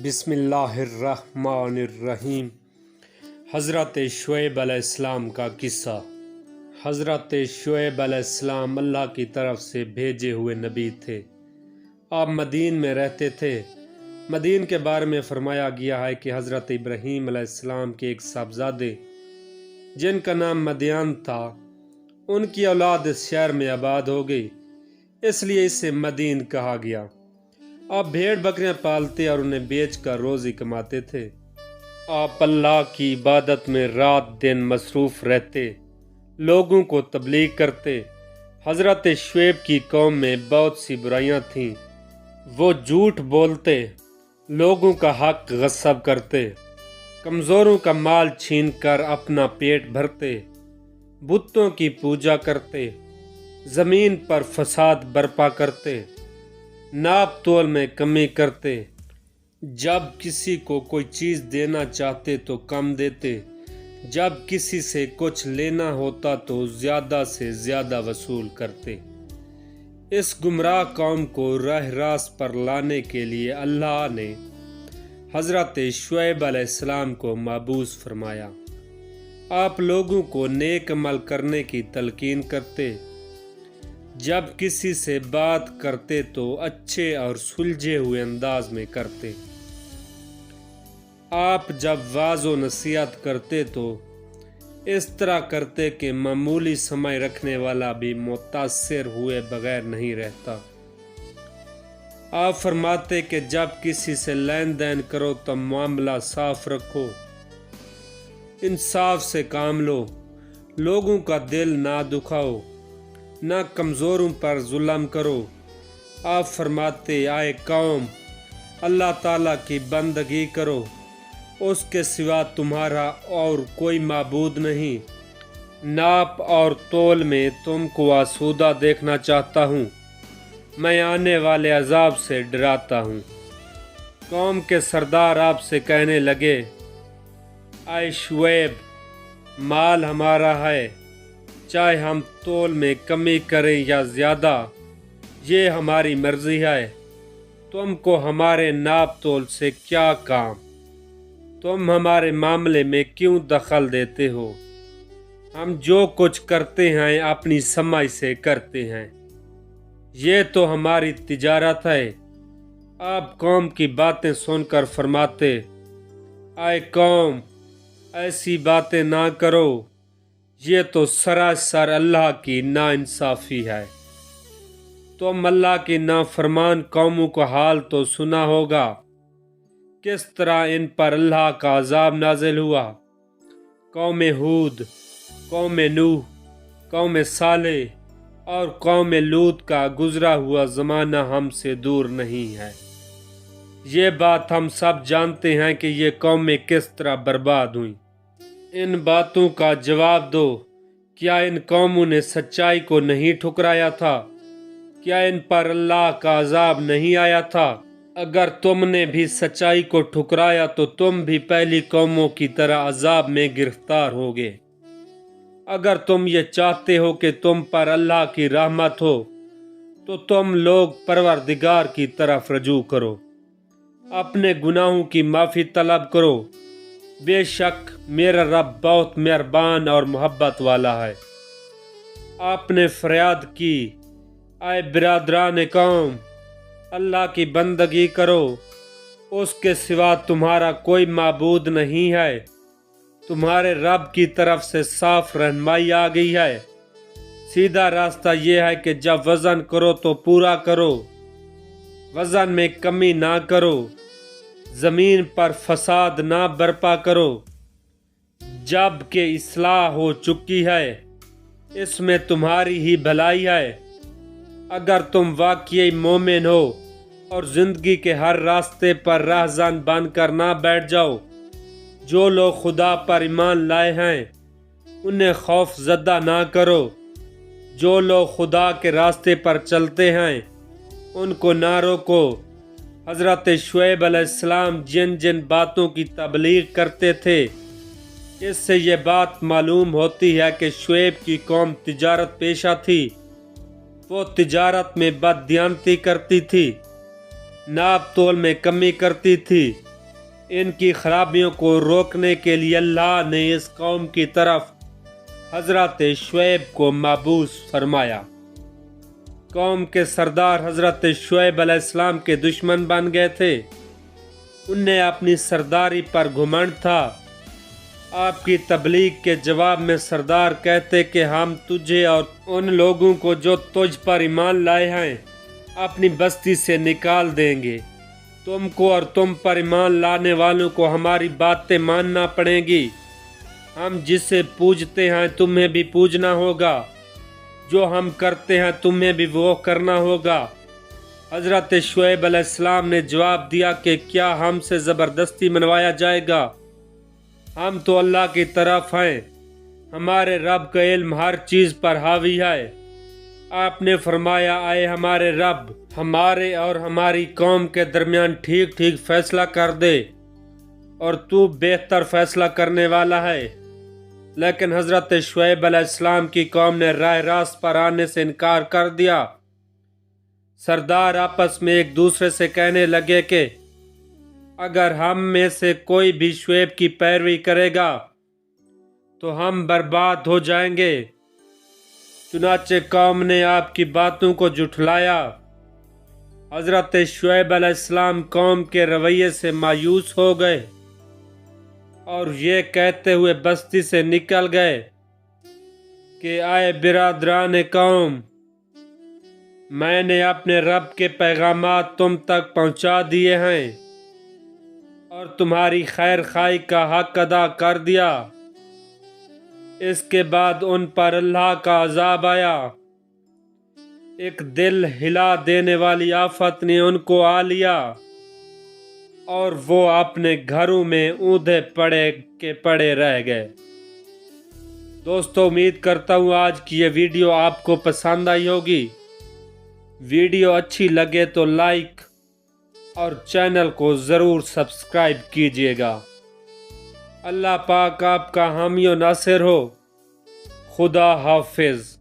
بسم اللہ الرحمن الرحیم۔ حضرت شعیب علیہ السلام کا قصہ۔ حضرت شعیب علیہ السلام اللہ کی طرف سے بھیجے ہوئے نبی تھے۔ آپ مدین میں رہتے تھے۔ مدین کے بارے میں فرمایا گیا ہے کہ حضرت ابراہیم علیہ السلام کے ایک صاحبزادے جن کا نام مدین تھا، ان کی اولاد اس شہر میں آباد ہو گئی، اس لیے اسے مدین کہا گیا۔ آپ بھیڑ بکریاں پالتے اور انہیں بیچ کر روزی کماتے تھے۔ آپ اللہ کی عبادت میں رات دن مصروف رہتے، لوگوں کو تبلیغ کرتے۔ حضرت شعیب کی قوم میں بہت سی برائیاں تھیں۔ وہ جھوٹ بولتے، لوگوں کا حق غصب کرتے، کمزوروں کا مال چھین کر اپنا پیٹ بھرتے، بتوں کی پوجا کرتے، زمین پر فساد برپا کرتے، ناپ تول میں کمی کرتے، جب کسی کو کوئی چیز دینا چاہتے تو کم دیتے، جب کسی سے کچھ لینا ہوتا تو زیادہ سے زیادہ وصول کرتے۔ اس گمراہ قوم کو راہ راست پر لانے کے لیے اللہ نے حضرت شعیب علیہ السلام کو مبعوث فرمایا۔ آپ لوگوں کو نیک عمل کرنے کی تلقین کرتے، جب کسی سے بات کرتے تو اچھے اور سلجھے ہوئے انداز میں کرتے۔ آپ جب وعظ و نصیحت کرتے تو اس طرح کرتے کہ معمولی سمجھ رکھنے والا بھی متاثر ہوئے بغیر نہیں رہتا۔ آپ فرماتے کہ جب کسی سے لین دین کرو تو معاملہ صاف رکھو، انصاف سے کام لو، لوگوں کا دل نہ دکھاؤ، نہ کمزوروں پر ظلم کرو۔ آپ فرماتے، آئے قوم، اللہ تعالیٰ کی بندگی کرو، اس کے سوا تمہارا اور کوئی معبود نہیں۔ ناپ اور تول میں تم کو آسودہ دیکھنا چاہتا ہوں، میں آنے والے عذاب سے ڈراتا ہوں۔ قوم کے سردار آپ سے کہنے لگے، اے شعیب، مال ہمارا ہے، چاہے ہم تول میں کمی کریں یا زیادہ، یہ ہماری مرضی ہے، تم کو ہمارے ناپ تول سے کیا کام؟ تم ہمارے معاملے میں کیوں دخل دیتے ہو؟ ہم جو کچھ کرتے ہیں اپنی سمجھ سے کرتے ہیں، یہ تو ہماری تجارت ہے۔ آپ قوم کی باتیں سن کر فرماتے، اے قوم، ایسی باتیں نہ کرو، یہ تو سراسر اللہ کی ناانصافی ہے۔ تم اللہ کی نافرمان قوموں کا حال تو سنا ہوگا، کس طرح ان پر اللہ کا عذاب نازل ہوا۔ قوم ہود، قوم نوح، قوم صالح اور قوم لوط کا گزرا ہوا زمانہ ہم سے دور نہیں ہے۔ یہ بات ہم سب جانتے ہیں کہ یہ قومیں کس طرح برباد ہوئیں۔ ان باتوں کا جواب دو، کیا ان قوموں نے سچائی کو نہیں ٹھکرایا تھا؟ کیا ان پر اللہ کا عذاب نہیں آیا تھا؟ اگر تم نے بھی سچائی کو ٹھکرایا تو تم بھی پہلی قوموں کی طرح عذاب میں گرفتار ہوگے۔ اگر تم یہ چاہتے ہو کہ تم پر اللہ کی رحمت ہو تو تم لوگ پروردگار کی طرف رجوع کرو، اپنے گناہوں کی معافی طلب کرو، بے شک میرا رب بہت مہربان اور محبت والا ہے۔ آپ نے فریاد کی، اے برادران قوم، اللہ کی بندگی کرو، اس کے سوا تمہارا کوئی معبود نہیں ہے۔ تمہارے رب کی طرف سے صاف رہنمائی آ گئی ہے۔ سیدھا راستہ یہ ہے کہ جب وزن کرو تو پورا کرو، وزن میں کمی نہ کرو، زمین پر فساد نہ برپا کرو، جب کہ اصلاح ہو چکی ہے، اس میں تمہاری ہی بھلائی ہے۔ اگر تم واقعی مومن ہو اور زندگی کے ہر راستے پر راہزن بن کر نہ بیٹھ جاؤ۔ جو لوگ خدا پر ایمان لائے ہیں انہیں خوف زدہ نہ کرو، جو لوگ خدا کے راستے پر چلتے ہیں ان کو نہ روکو۔ حضرت شعیب علیہ السلام جن جن باتوں کی تبلیغ کرتے تھے، اس سے یہ بات معلوم ہوتی ہے کہ شعیب کی قوم تجارت پیشہ تھی۔ وہ تجارت میں بددیانتی کرتی تھی، ناپ تول میں کمی کرتی تھی، ان کی خرابیوں کو روکنے کے لیے اللہ نے اس قوم کی طرف حضرت شعیب کو مبعوث فرمایا۔ قوم کے سردار حضرت شعیب علیہ السلام کے دشمن بن گئے تھے۔ انہیں اپنی سرداری پر گھمنڈ تھا۔ آپ کی تبلیغ کے جواب میں سردار کہتے کہ ہم تجھے اور ان لوگوں کو جو تجھ پر ایمان لائے ہیں اپنی بستی سے نکال دیں گے۔ تم کو اور تم پر ایمان لانے والوں کو ہماری باتیں ماننا پڑیں گی۔ ہم جسے پوجتے ہیں تمہیں بھی پوجنا ہوگا، جو ہم کرتے ہیں تمہیں بھی وہ کرنا ہوگا۔ حضرت شعیب علیہ السلام نے جواب دیا کہ کیا ہم سے زبردستی منوایا جائے گا؟ ہم تو اللہ کی طرف ہیں، ہمارے رب کا علم ہر چیز پر حاوی ہے۔ آپ نے فرمایا اے ہمارے رب، ہمارے اور ہماری قوم کے درمیان ٹھیک ٹھیک فیصلہ کر دے، اور تو بہتر فیصلہ کرنے والا ہے۔ لیکن حضرت شعیب علیہ السلام کی قوم نے راہ راست پر آنے سے انکار کر دیا۔ سردار آپس میں ایک دوسرے سے کہنے لگے کہ اگر ہم میں سے کوئی بھی شعیب کی پیروی کرے گا تو ہم برباد ہو جائیں گے۔ چنانچہ قوم نے آپ کی باتوں کو جھٹلایا۔ حضرت شعیب علیہ السلام قوم کے رویے سے مایوس ہو گئے اور یہ کہتے ہوئے بستی سے نکل گئے کہ اے برادران قوم، میں نے اپنے رب کے پیغامات تم تک پہنچا دیے ہیں اور تمہاری خیر خواہی کا حق ادا کر دیا۔ اس کے بعد ان پر اللہ کا عذاب آیا۔ ایک دل ہلا دینے والی آفت نے ان کو آ لیا اور وہ اپنے گھروں میں اوندھے پڑے کے پڑے رہ گئے۔ دوستو، امید کرتا ہوں آج کی یہ ویڈیو آپ کو پسند آئی ہوگی۔ ویڈیو اچھی لگے تو لائک اور چینل کو ضرور سبسکرائب کیجیے گا۔ اللہ پاک آپ کا حامی و ناصر ہو۔ خدا حافظ۔